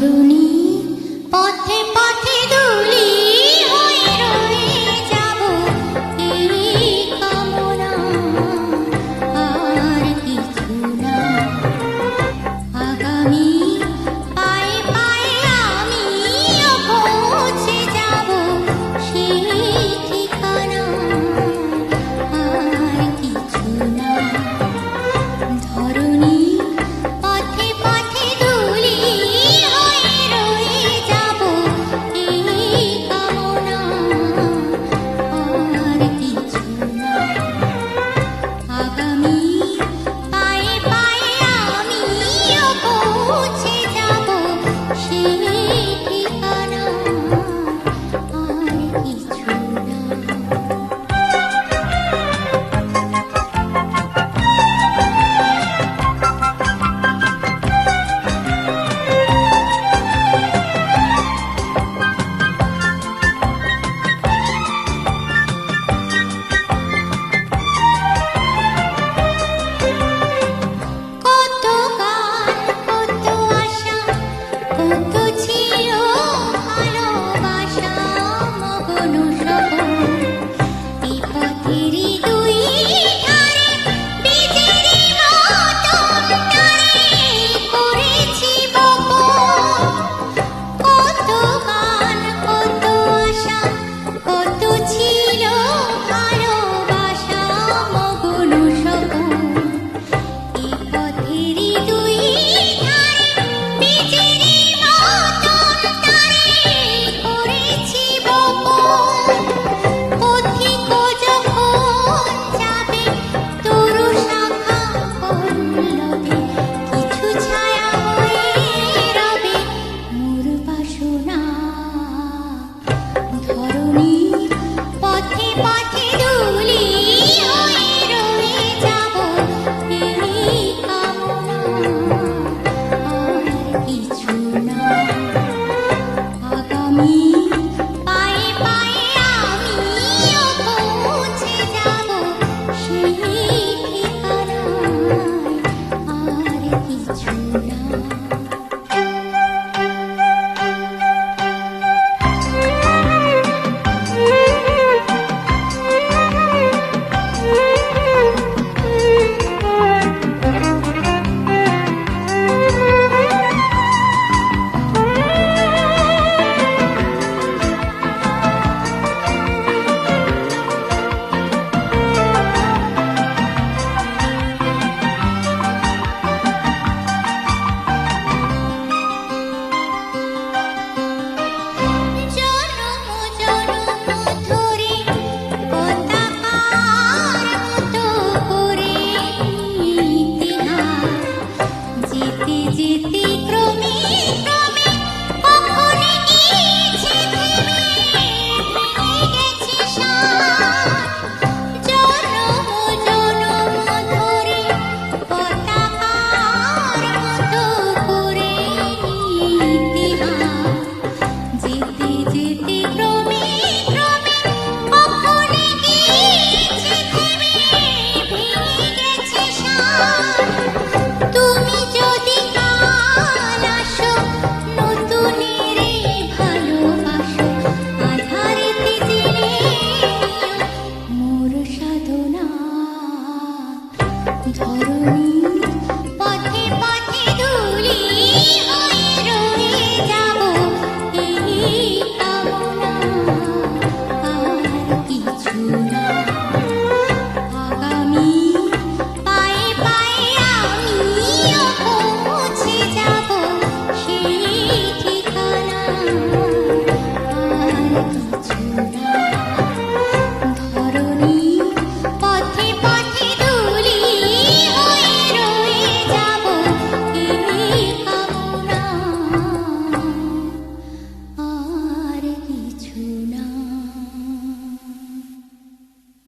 ধরণী পথে পথে দুলি হয়ে রয়ে যাব, এই কামনা আর কিছু না। আগামী পায়ে পায়ে আমিও পৌঁছে যাব, সেই ঠিকানা আর কিছু না। ধরণী পথে পথে দুলি হয়ে রয়ে যাব, এই কামনা আর কিছু না। আগামী পায়ে পায়ে আমিও পৌঁছে যাব, সেই ঠিকানা আর কিছু না। কত গান কত আশা, কত ছিল ভালোবাসা মগন সপন। এই পথেরই দুই ধারে বীজেরই মতন টানে করেছি বপন। কত গান কত আশা, কত ছিল ভালোবাসা মগন সপন। এই পথেরই দুই ধারে বীজেরই মতন টানে করেছি বপন। পথিক যখন যাবে তরু শাখা পল্লবে, কিছু ছায়া হয়ে রবে মোর বাসনা। ধরণী পথে পথে দুলি হয়ে রয়ে যাব, এই কামনা আর কিছু না। আগামী পায়ে পায়ে আমিও পৌঁছে যাব, সেই ঠিকানায় আর কিছু না। জনম জনম ধরে পতাকার মতো করে ইতিহাস যেতে যেতে ক্রমে